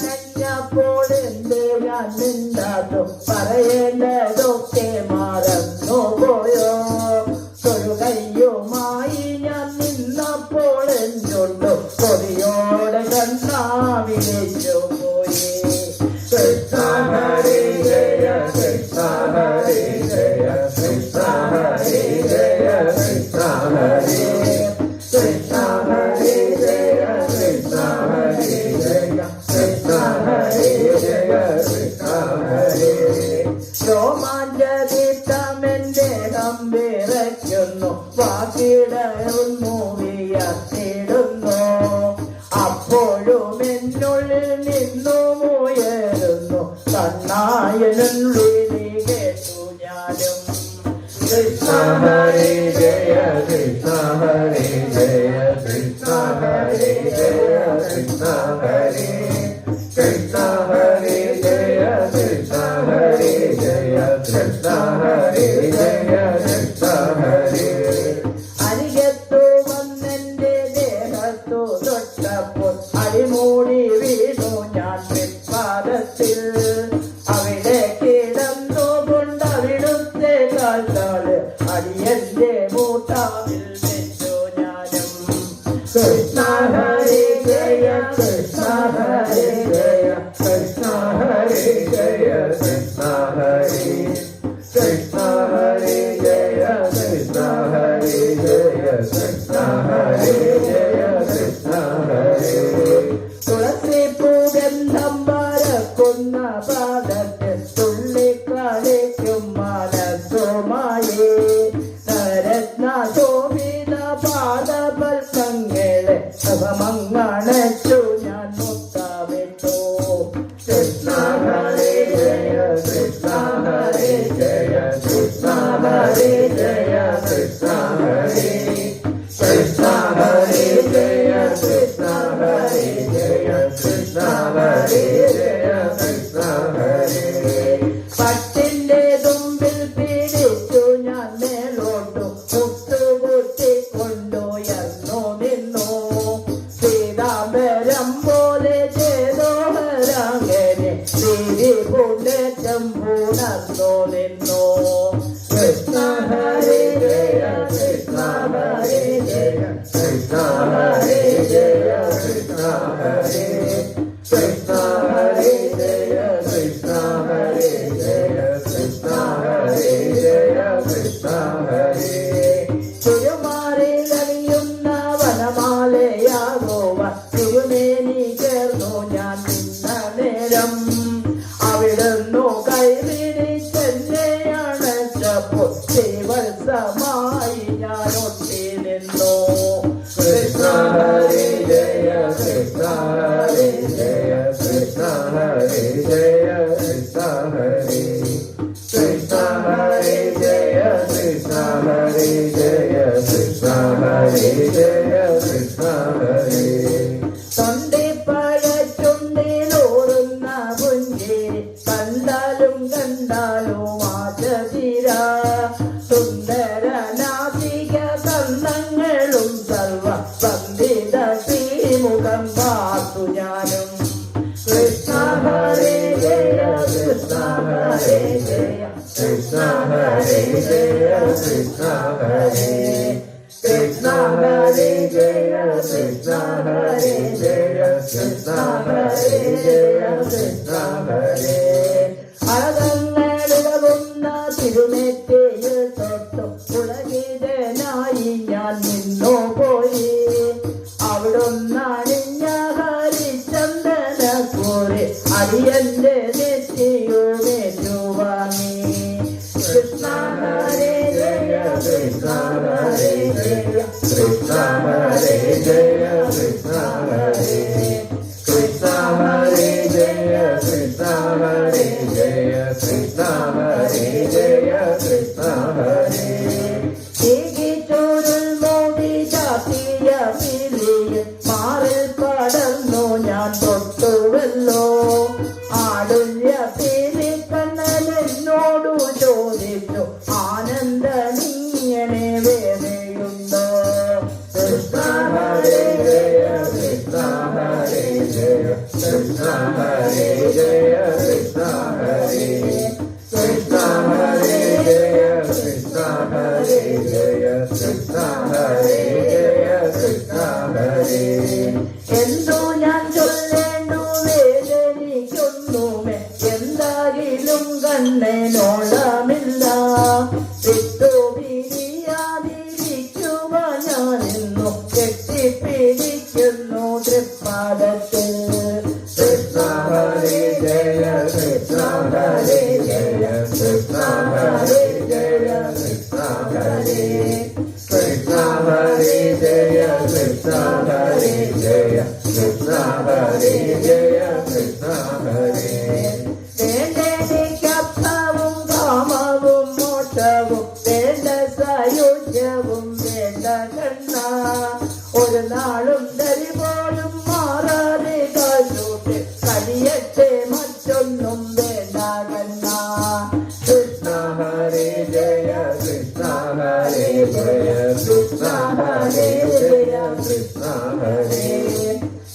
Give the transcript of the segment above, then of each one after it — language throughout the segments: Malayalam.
നനഞ്ഞപ്പോൾ എന്തേ ഞാൻ മിണ്ടാതു പറയേണ്ടതൊക്കെ മറന്നു പോയോ ഒരു കയ്യുമായി ഞാൻ നിന്നപ്പോൾ എന്തുണ്ടോ കൊതിയോടെ കണ്ണാ വിളിച്ചു പോയി കൃഷ്ണ ഹരി ജയ കൃഷ്ണ ഹരി ജയ കൃഷ്ണ ഹരി ജയ കൃഷ്ണ ഹരി കൃഷ്ണ ഹരി ജയ കൃഷ്ണ ഹരി ജയ കൃഷ്ണ ഹരി ജയ കൃഷ്ണ ഹരി രോമാഞ്ചിത്തമെന്റെ വിറയ്ക്കുന്നു വാക്കിടയുന്നു വിയർത്തിടുന്നു അപ്പോഴും എന്നുള്ളിൽ നിന്നുമുയരുന്നു കണ്ണായനുള്ളിൽ കേട്ടു ഞാനും കൃഷ്ണ ഹരി ജയ കൃഷ്ണ ഹരി ജയ കൃഷ്ണ ഹരി ജയ കൃഷ്ണ ഹരി കൃഷ്ണ ഹരി ജയ കൃഷ്ണ ഹരി ജയ കൃഷ്ണ ഹരി ജയ കൃഷ്ണ ഹരി അരികത്തു വന്നെന്റെ ദേഹത്തു തൊട്ടപ്പോൾ അടിമൂടി വീണു ഞാൻ തൃപ്പാദത്തിൽ അവിടെ കിടന്നു കൊണ്ടവിടുത്തെ കാൽത്താള് അടിയന്റെ മൂട്ടാവിൽ വെച്ചു ഞാനും കൃഷ്ണ ഹരി ജയ കൃഷ്ണ ഹരി ജയ കൃഷ്ണ ഹരി ജയ കൃഷ്ണ ഹരി കൃഷ്ണ ഹരി ജയ കൃഷ്ണ ഹരി ജയ കൃഷ്ണ ഹരി ജയ കൃഷ്ണ ഹരി തുളസി പൂഗന്ധം പരക്കുന്ന പാദത്തിൽ തുള്ളിക്കളിക്കും മനസ്സുമായി നരത്ന ശോഭിത പാദപൽക്കങ്ങളെ ശവമങ്ങണച്ചു ഞാൻ മുത്തമിട്ടു കൃഷ്ണ ഹരി ജയ കൃഷ്ണ ഹരി ജയ കൃഷ്ണ ഹരി ജയ കൃഷ്ണ ഹരി കൃഷ്ണ ഹരി ജയ കൃഷ്ണ ഹരി ജയ കൃഷ്ണ ഹരി ജയ കൃഷ്ണ ഹരി പട്ടിന്റെ തുമ്പിൽ പിടിച്ചു ഞാൻ മേലോട്ടു മുട്ടുകുത്തിക്കൊണ്ടുയർന്നു നിന്നു പീതാംബരം പോലെ ചേതോഹരാങ്ങനെ തിരിപുണ്ടേറ്റം പുണർന്നു നിന്നു കൃഷ്ണ ഹരി ജയ കൃഷ്ണ ഹരി ജയ കൃഷ്ണ ഹരി ജയ കൃഷ്ണ ഹരി കൃഷ്ണ ഹരി ജയ കൃഷ്ണ ഹരി ജയ കൃഷ്ണ ഹരി ജയ കൃഷ്ണ ഹരി തിരുമാറിലണിയുന്ന വനമാലയാകുവ തിരുമേനി ചേർന്നു ഞാൻ നിന്ന നേരം അവിടുന്നു കൈപിടിച്ചെന്നെ അണച്ചപ്പോൾ ശ്രീവത്സമായി ഞാൻ ഒട്ടി നിന്നു കൃഷ്ണ ഹരി ജയ കൃഷ്ണ ഹരി ജയ കൃഷ്ണ ഹരി ജയ കൃഷ്ണ ഹരി കൃഷ്ണ ഹരി ജയ കൃഷ്ണ ഹരി ജയ കൃഷ്ണ ഹരി ജയ കൃഷ്ണ ഹരി തൊണ്ടിപ്പഴച്ചുണ്ടിലൂറുന്ന പുഞ്ചിരി കണ്ടാലും കണ്ടാലും ആചതിര സുന്ദരനാസിക കണ്ണങ്ങളും സർവ ബന്ധിത ശ്രീമുഖം പാർത്തു ഞാനും കൃഷ്ണ ഹരി ജയ കൃഷ്ണ ഹരി ജയ കൃഷ്ണ ഹരി ജയ കൃഷ്ണ ഹരി കൃഷ്ണ ഹരി ജയ കൃഷ്ണ ഹരി ജയ കൃഷ്ണ ഹരി ജയ കൃഷ്ണ ഹരി അഴകങ്ങളിലകുന്ന തിരുനെറ്റിയിൽ തൊട്ടു പുളകിതനായി ഞാൻ നിന്നു പോയി അവിടുന്നണിഞ്ഞ ഹരിചന്ദന കൂറി അടിയന്റെ നെറ്റിയുമേറ്റു വാങ്ങി Krishna Hari Jaya Krishna Hari Jaya Krishna Hari Jaya Krishna Hari Krishna Hari Jaya Krishna Hari Hare Jaya Krishna Hare Krishna Hare Jaya Krishna Hare Jaya Krishna Hare Jaya Krishna Hare എന്തോ ഞാൻ ചൊല്ലേണ്ടു വേദനിക്കൊന്നുമേ എന്താകിലും കണ്ണനോളമില്ല വിട്ടു പിരിയാതിരിക്കുവാൻ ഞാനിന്നു കെട്ടിപ്പിടിക്കുന്നു തൃപ്പാദത്തിൽ Krishna Hare Jaya Krishna Hare Jaya Krishna Hare Jaya Krishna Hare Krishna Hare Jaya Krishna Hare Jaya Krishna Hare Jaya Krishna Hare വേണ്ടെനിക്കപ്പവും കാമവും മോക്ഷവും വേണ്ട സായുജ്യവും വേണ്ട കണ്ണ ഒരു നാളും തരി പോലും മാറാതെ കാശൂട്ട് കഴിയട്ടെ മറ്റൊന്നും വേണ്ട കണ്ണ Krishna Hare Jaya Krishna Hare Jaya Krishna Hare Jaya Krishna Hare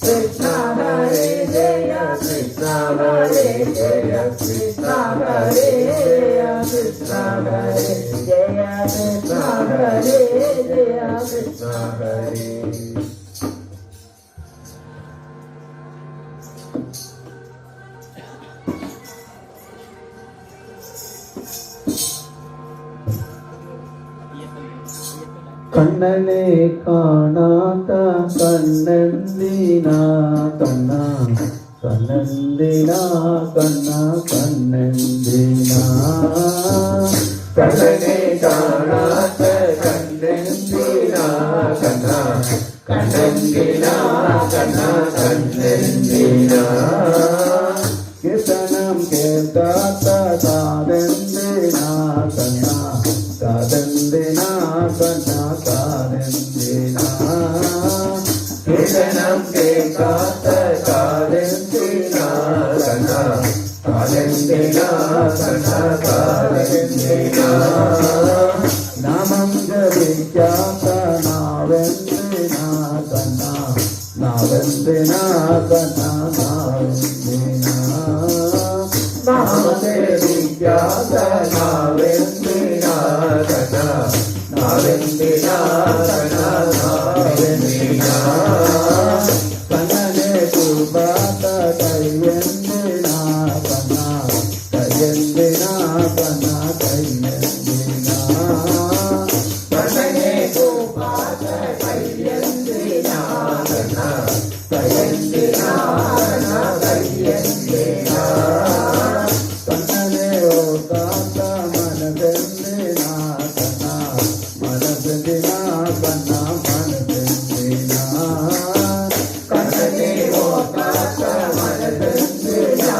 Krishna Hare Jaya Krishna Hare Jaya Krishna Hare Jaya Krishna Hare Jaya Krishna ഹരേ ജയ Krishna Hare കണ്ണനെ കാണാത്ത കണ്ണെന്തിനാ കണ്ണ കണ്ണെന്തിനാ കണ്ണ കണ്ണെന്തിനാ കണ്ണനെ കാണാത്ത കണ്ണെന്തിനാ കണ്ണ കണ്ണെന്തിനാ കണ്ണ കണ്ണെന്തിനാ കീർത്തനം കേൾക്കാത്ത കാതെന്തിനാ കണ്ണ കാതെന്തിനാ കണ്ണ കാതെന്തിനാ കീർത്തനം കേൾക്കാത്ത കാലെന്തിനാ കണ്ണ കാലെന്തിനാ കണ്ണ കാലെന്തിനാ നാമം ജപിക്കാത്ത നാവെന്തിനാ കണ്ണ നാവെന്തിനാ കണ്ണ നാവെന്തിനാ നാമസേവിക്കാത്ത നാവെന്തിനാ കണ്ണ നാവെന്തിനാ കണ്ണ നാവെന്തിനാ കണ്ണനെ കുർബാത്ത കയ്യെന്തിനാ കണ്ണ കയ്യെന്തിനാ കണ്ണ കയ്യെന്തിനാ കണ്ണനെ കൂപ്പാത്ത കയ്യെന്തിനാ കണ്ണ കയ്യെന്തിനാ കണ്ണ കയ്യെന്തിനാ കണ്ണനെ ഓർക്കാത്ത മനസ്സെന്തിനാ കണ്ണ മനസ്സെന്തിനാ കണ്ണ മനസ്സെന്തിനാ കണ്ണനെ ഓർക്കാത്ത മനസ്സെന്തിനാ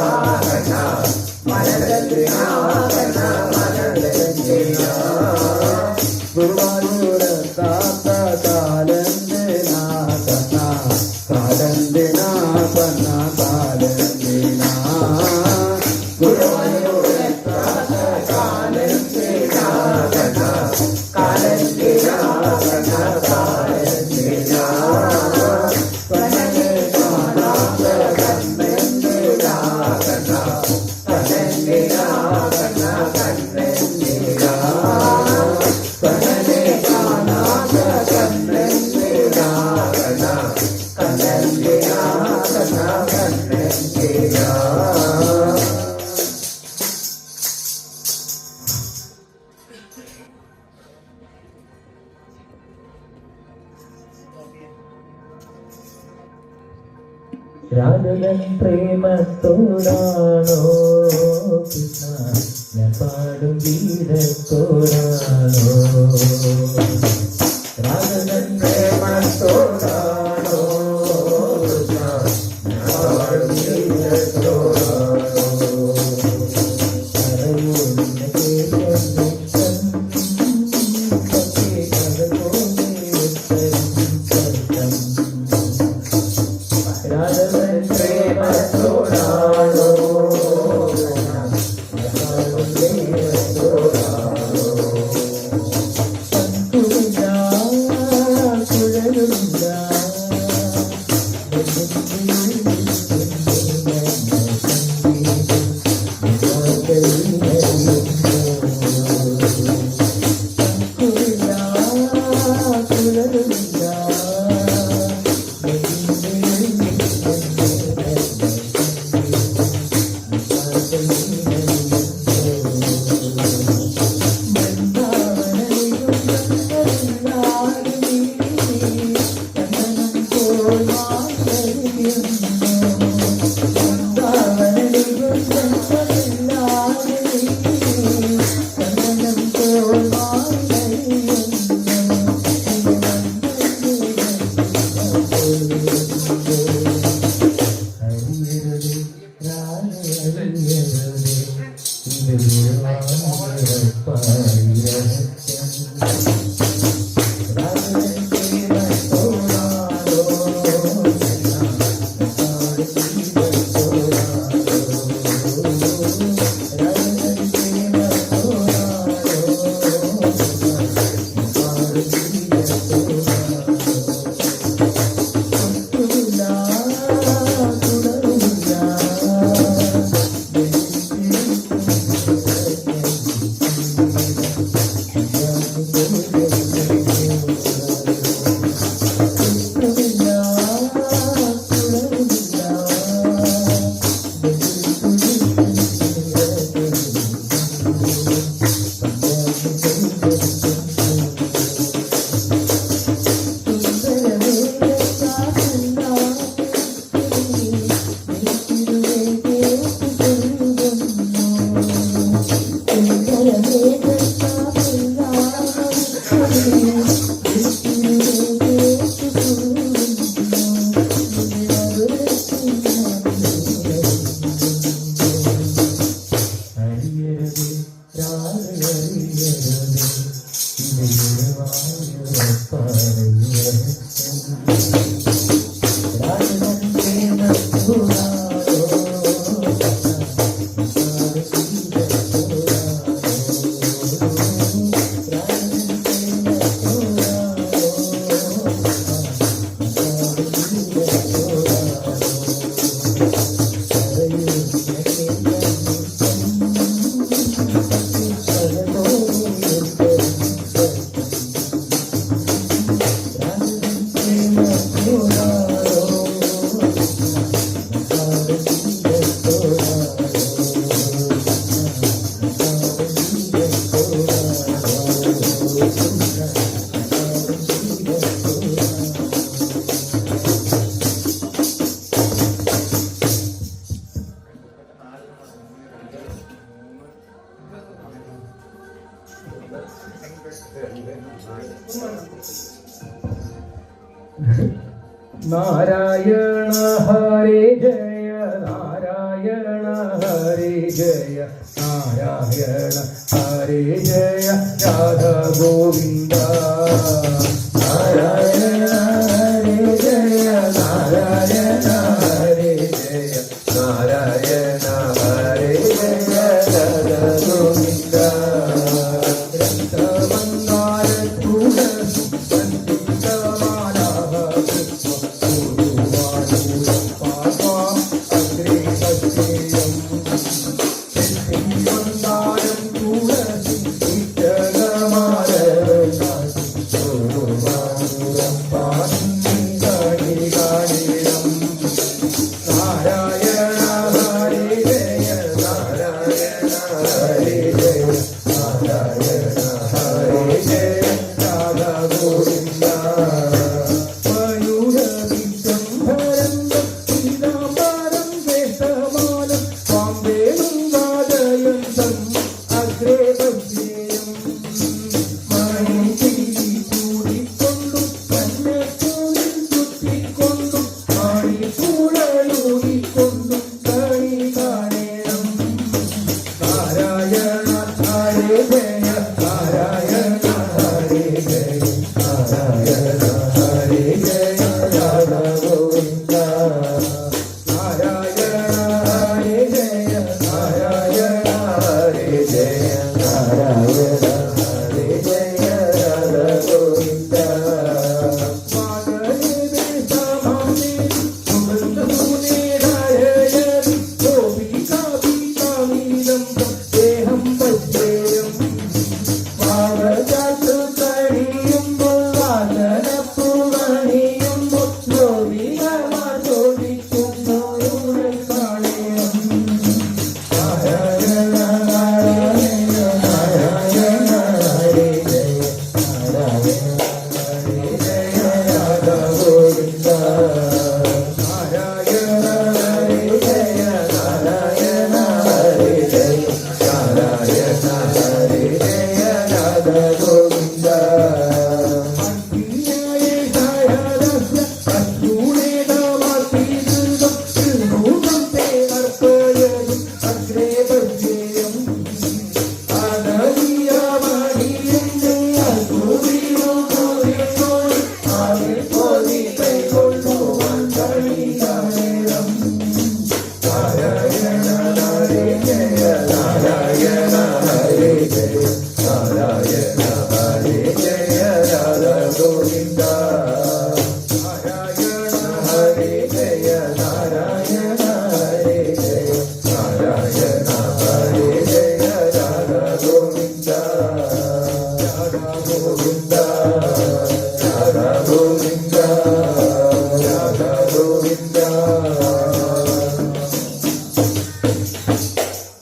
കണ്ണ മനസ്സെന്തിനാ കണ്ണ മനസ്സെന്തിനാ ഗുരുവായൂരത്താത്ത കാലെന്തിനാ കണ്ണ കാലെന്തിനാ കണ്ണ കാലെന്തിനാ ഗുരുവായൂരത്താത്ത കാലെന്തിനാ കണ്ണ കാലെന്തിനാ കണ്ണ കാലെന്തിനാ കണ്ണനെ കാണാത്ത കണ്ണെന്തിനാ കണ്ണ കണ്ണെന്തിനാ കണ്ണ കണ്ണെന്തിനാ കണ്ണനെ കാണാത്ത കണ്ണെന്തിനാ കണ്ണ കണ്ണെന്തിനാ കണ്ണ കണ്ണെന്തിനാ രാജൻ പ്രേമത്തോടാണോ കൃഷ്ണ ഞാൻ പാടും ഗീതത്തോടാണോ രാജൻ പ്രേമത്തോടാണോ നാരായണ ഹരേ ജയ നാരായണ ഹരേ ജയ നാരായണ ഹരേ ജയ രാധ ഗോവിന്ദ നാരായണ ഹരേ ജയ നാരായണ ഹരേ ജയ നാരായണ ഹരേ ജയ രാധ ഗോവിന്ദ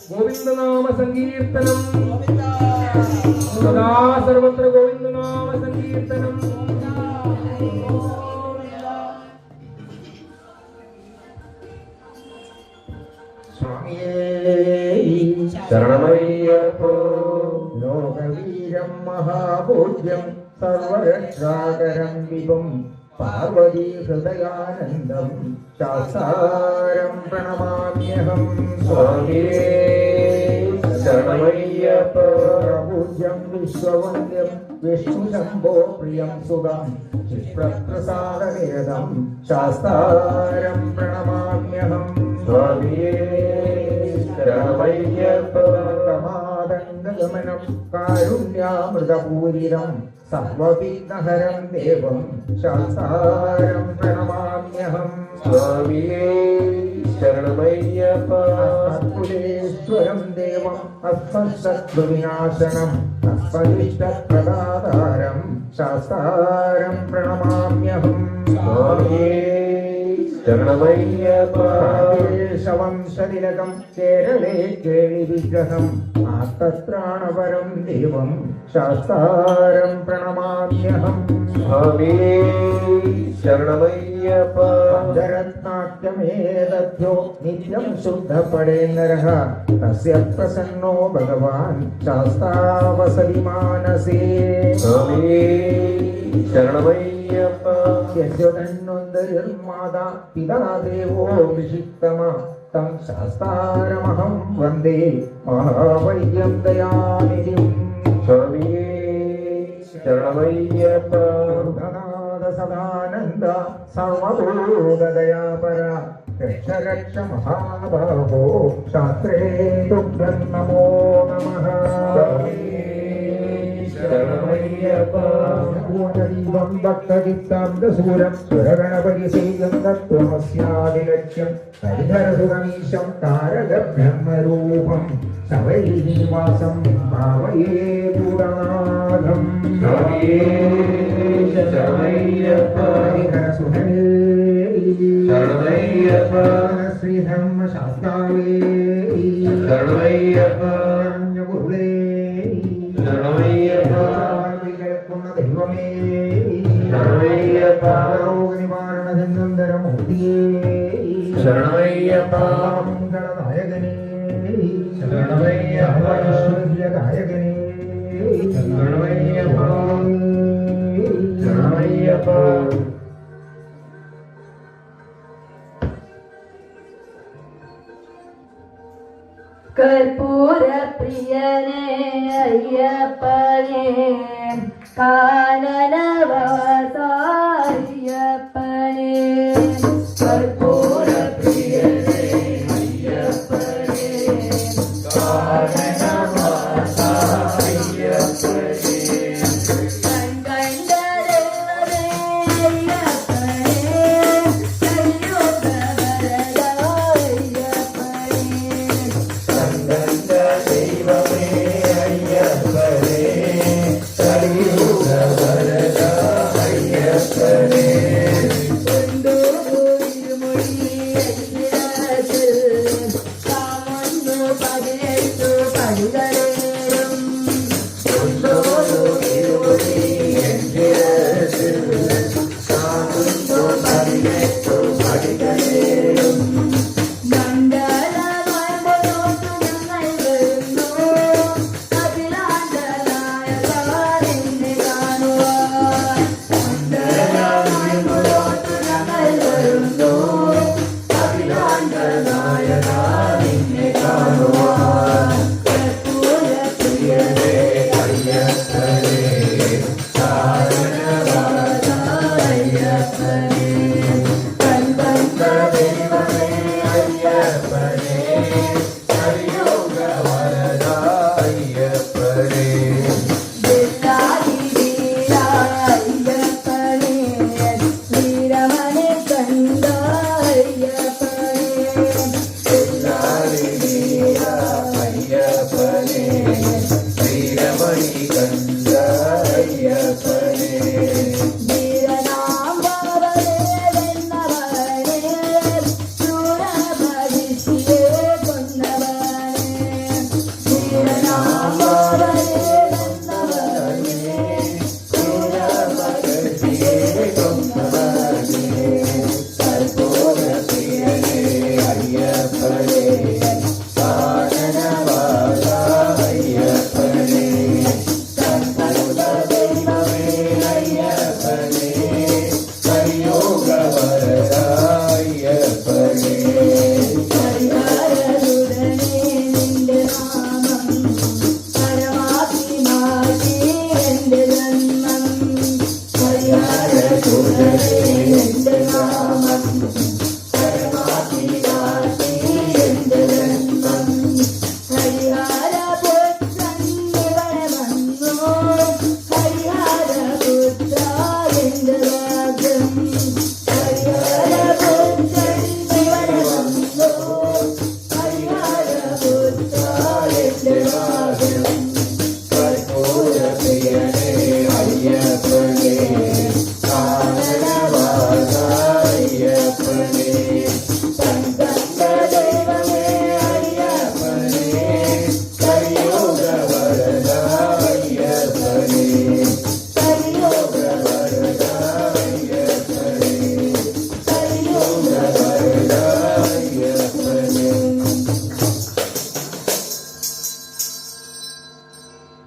ഗോവിന്ദനാമ സങ്കീർത്തനം സദാ സർവത്ര ഗോവിന്ദനാമ സങ്കീർത്തനം. ശരണമയ്യപ്പോ ലോകവീരം മഹാഭോജ്യം സർവരക്ഷാകരം വിഭം പാർവതീ ഹൃദയാനന്ദം ശാസ്താരം പ്രണമാമ്യഹം. സ്വാമിയേ ശരണമയ്യപ്പ പൂജ്യം വിശ്വവന്ദ്യം വിഷ്ണുശംഭോ പ്രിയം സുഖം ക്ഷിപ്രപ്രസാദനിരതം ശാസ്താരം പ്രണമാമ്യഹം. സ്വാമിയേ ശരണമയ്യപ്പ പ്രമാദംഗമനം കാരുണ്യാമൃതപൂരിതം സർവവിഘ്നഹരം ദേവം ശാസ്താരം പ്രണമാമ്യഹം. സ്വാമിയേ ശരണമയ്യപ്പ അസ്മത്കുലേശ്വരം ദേവം അസ്മശത്രുവിനാശനം അസ്മദിഷ്ടപ്രദാതാരം ശാസ്താരം പ്രണമാമ്യഹം. സ്വാമിയേ ശരണമയ്യപ്പ ശവംശതിലകം കേരളേ കേളി വിഗ്രഹം ആത്തത്രാണപരം ദേവം ശാസ്താരം പ്രണമാമ്യഹം. സ്വാമിയേ ശരണമയ്യപ്പ പഞ്ചരത്നാട്യമേതഭ്യോ നിത്യം ശുദ്ധപടേന്നരഃ തസ്യ പ്രസന്നോ ഭഗവാൻ ശാസ്താവസതി മാനസേ. സ്വാമിയേ ശരണമയ്യപ്പ ശരണമയ്യപ്പ യശോധന്വന്തരിർമാതാ പിതാ ദേവോ വിഷിത്തമ തം ശാസ്താരമഹം വന്ദേ മഹാവൈദ്യം ദയാനിധിം സ്വാമിയേ ശരണമയ്യപ്പ ഗുരുനാഥ സദാനന്ദ സർവഭൂതദയാപര രക്ഷ രക്ഷ മഹാബാഹോ ശാസ്ത്രേ തുഭ്യം നമോ നമഃ ശരണമയ്യപ്പ പൂർണ്ണദീപം ഭക്തചിത്താന്തസൂരം സുരഗണപതി ശ്രീഗന്ധത്വമസ്യാദിലക്ഷ്യം ഹരിഹരസുരമീശം താരകബ്രഹ്മരൂപം ശവൈനിവാസം ഭാവയേ പൂരനാഥം സ്വാമിയേ ശരണമയ്യപ്പ ഹരിഹരസുഹനേ ശരണമയ്യപ്പ ശ്രീധർമ്മശാസ്താവേ ശരണമയ്യപ്പ ഗുരുവേ ശരണമയ്യപ്പ കേൾക്കുന്ന ദൈവമേ ശരണമയ്യപ്പ രോഗനിവാരണ ശരണമയ്യപ്പ മംഗളനായകനേ ശരണമയ്യപ്പ ഐശ്വര്യദായകനേ ശരണമയ്യപ്പ ശരണമയ്യപ്പ കർപ്പൂര പ്രിയനേ അയ്യപ്പനേ കാനനവാസായ്യപ്പനേ കർപ്പൂര പ്രിയനേ അയ്യപ്പനേ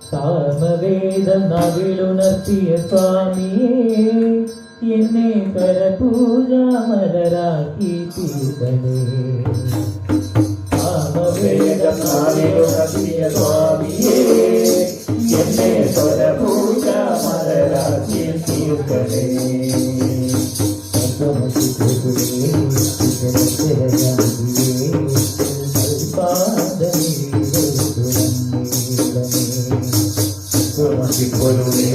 സാമവേദം നവിലുണർത്തിയ സ്വാമിയേ എന്നെ കരപൂജാമലരാക്കി തീർക്കണേ. സാമവേദനാവിലുണർത്തിയ സ്വാമിയേ എന്നെ സ്വരപൂജാമലരാക്കി തീർക്കണേ. സുമതിപ്പൊരുളേ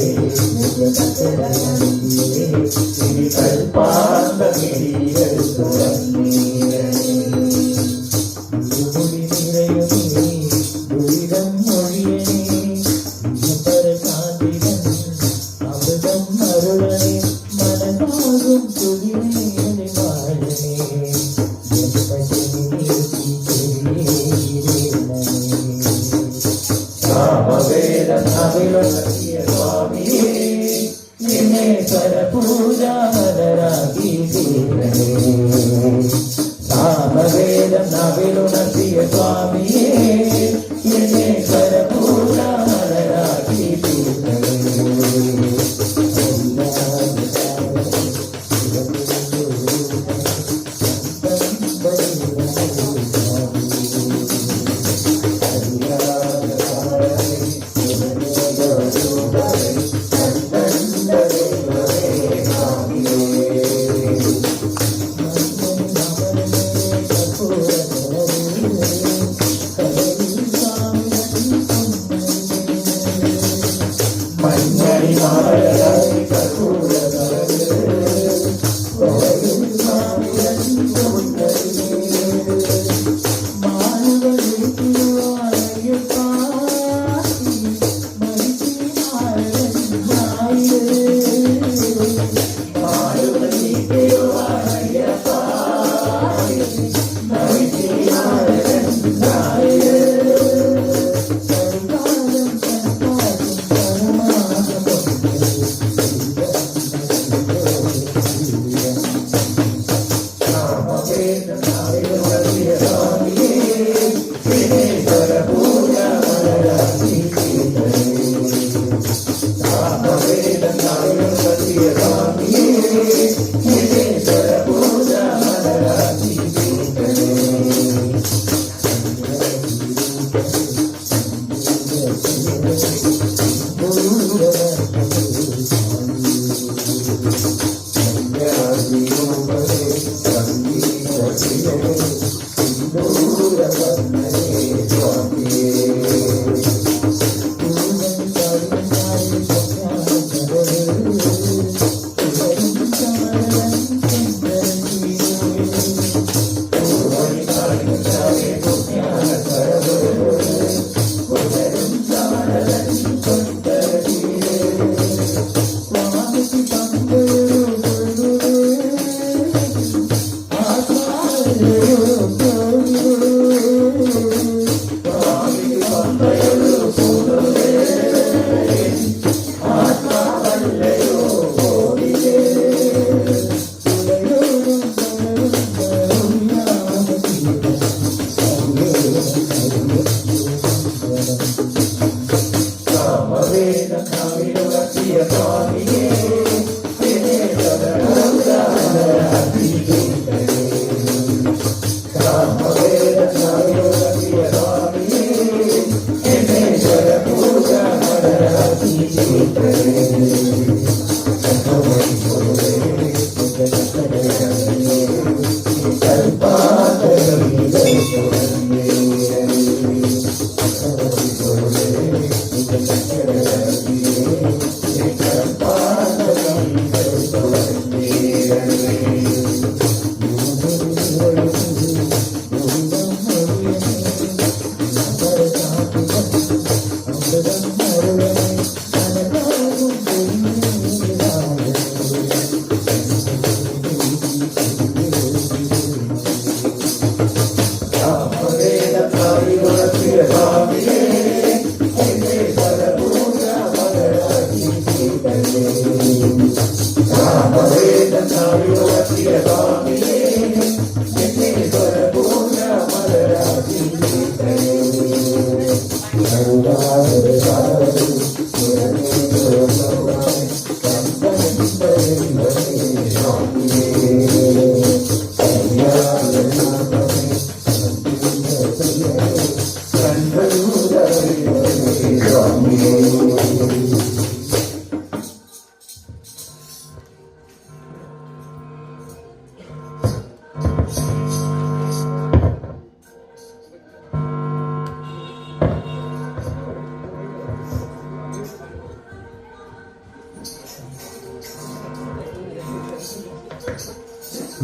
ഇനി കൽപ്പാന്തമിരികൾ തുറന്നീരണേ. സാമവേദനാവിലുണർത്തിയ സ്വാമിയേ എന്നെ സ്വരപൂജാമലരാക്കി തീർക്കണേ. സാമവേദനാവിലുണർത്തിയ സ്വാമിയേ എന്നെ സ്വരപൂജാമലരാക്കി തീർക്കണേ. Oh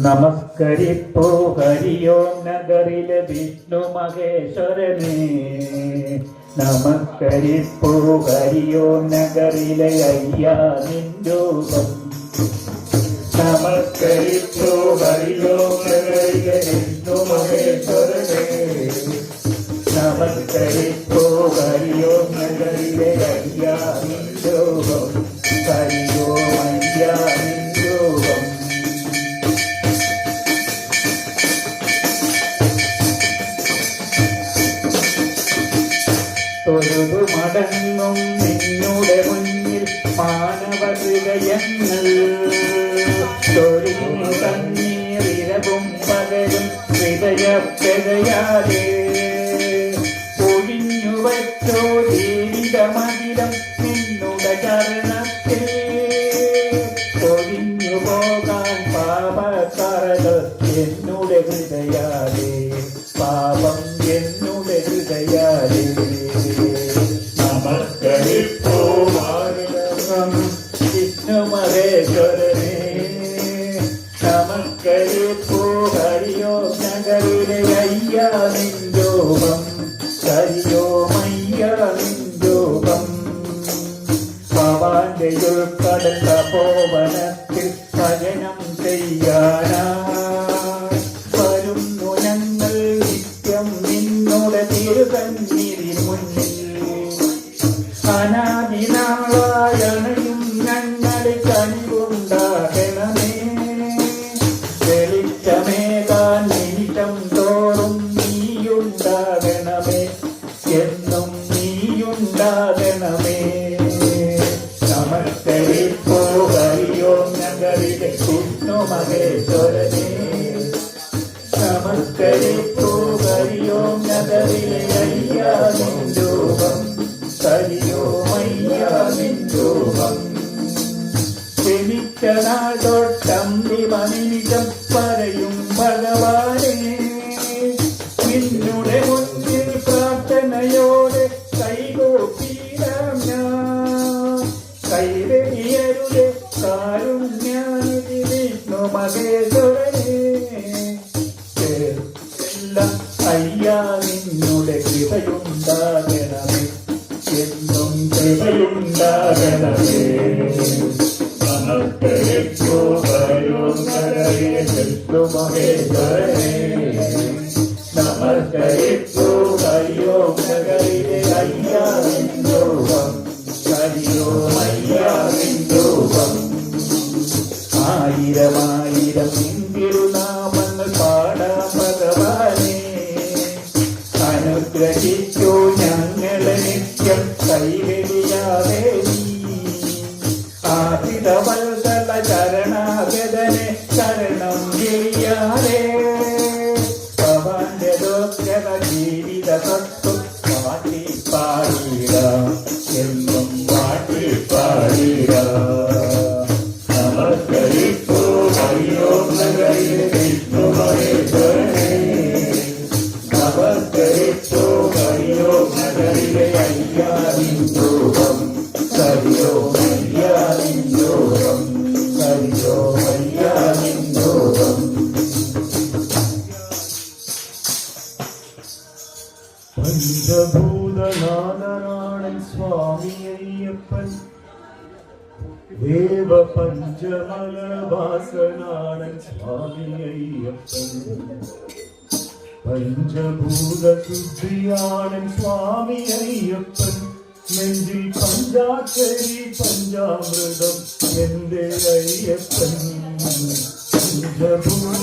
നമസ്കരിപ്പോ ഹരിയോം നഗറിലെ വിഷ്ണു മഹേശ്വരനെ. നമസ്കരിപ്പോ ഹരിയോം നഗറിലെ അയ്യാ നിൻ രൂപം. നമസ്കരിപ്പോ ഹരിയോം നഗരിലെ വിഷ്ണു മഹേശ്വരനെ. നമസ്കരിപ്പോ ഹരിയോം നഗരിലെ അയ്യാ നിൻ രൂപം. ഹരിയോം അയ്യാ നിൻ രൂപം. തൊഴുതു മടങ്ങും നിന്നുടെ മുന്നിൽ മാനവ ഹൃദയങ്ങൾ. തൊഴിഞ്ഞു കണ്ണീരിരവും പകരും ഹൃദയപ്പെതയാതെ. ഒഴിഞ്ഞു വച്ചോ ജീവിതമതിരം നിന്നുടെ ചരണത്തിൽ. ഒഴിഞ്ഞു പോകാൻ പാപക്കറകൾ എന്നുടെ ഹൃദയാതെ. പാപം എന്നുടെ ഹൃദയാതെ. നമസ്കരിപ്പോ വിഷ്ണു മഹേശ്വരനെ. നമസ്കരിപ്പോ ഹരിയോ നഗരിലെ അയ്യാ നിൻ രൂപം. ഹരിയോ അയ്യാ നിൻ രൂപം. പവാന്റെ ഉൾക്കടൽ തപോവനത്തിൽ ഭജനം ചെയ്യാനായി വരുന്നു ഞങ്ങൾ നിത്യം നിന്നുടെ തിരുസന്നിധി മുന്നിൽ. അനാദിനാളായണയും ഞങ്ങളെ കനിവുണ്ടാകണമേ. വെളിച്ചമേകാൻ നിമിഷം തോറും നീയുണ്ടാകണമേ. എന്നും നീയുണ്ടാകണമേ. നമസ്കരിപ്പോ ഹരിയോം നഗരിലെ വിഷ്ണു മഹേശ്വരനെ. നമസ്കരിപ്പോ ഹരിയോം നഗരിലെ അയ്യാ നിൻ രൂപം. ഹരിയോ അയ്യാ നിൻ രൂപം. ജനിച്ച നാൾ തൊട്ടന്തിമ നിമിഷം പറയും ഭഗവാനെ. നിന്നുടെ മുന്നിൽ പ്രാർത്ഥനയോടെ കൈകൂപ്പിടാം ഞാൻ. കൈവെടിയരുടെ കാരുണ്യാനിധി വിഷ്ണു മഹേശ്വരനെ. എല്ലാം അയ്യാ നിന്നുടെ കൃപയുണ്ടാകണമേ. എന്നും കൃപയുണ്ടാകണമേ. നമസ്കരിപ്പോ ഹരിയോം നഗരിലെ വിഷ്ണു മഹേശ്വരനെ. നമസ്കരിപ്പോ ഹരിയോം നഗരിലെ അയ്യാ നിൻ രൂപം. ഹരിയോ അയ്യാ നിൻ രൂപം. ആയിരമായിരം തിരുനാമങ്ങൾ പാടാം ഭഗവാനെ. അനുഗ്രഹിക്കൂ ഞങ്ങളെ നിത്യം കൈവെടിയാതെ നീ. ആദിതവത്സല ചരണാഗതനെ ശരണം ചെയ്യാതെ. ഭവാന്റെ ദോഷക ജീവിത സത്വം പാട്ടി പാടിടാം. എന്നും പാട്ടി പാടിടാം. നമസ്കരിപ്പോ ഹരിയോം നഗരിലെ വിഷ്ണു മഹേശ്വരനെ. നമസ്കരിപ്പോ ഹരിയോം നഗരിലെ അയ്യാ നിൻ രൂപം. ഹരിയോ അയ്യാ നിൻ രൂപം. ഹരിയോ അയ്യാ നിൻ രൂപം. പഞ്ചഭൂതനാഥനാണൻ സ്വാമി അയ്യപ്പൻ. ദേവ പഞ്ചമലവാസനാണൻ സ്വാമി അയ്യപ്പൻ. പഞ്ചഭൂത ശുദ്ധിയാണൻ സ്വാമി അയ്യപ്പൻ. നെഞ്ചിൽ പഞ്ചാക്ഷരി പഞ്ചാമൃതം എന്റെ അയ്യപ്പൻ. പഞ്ചഭൂതനാഥനാഥൻ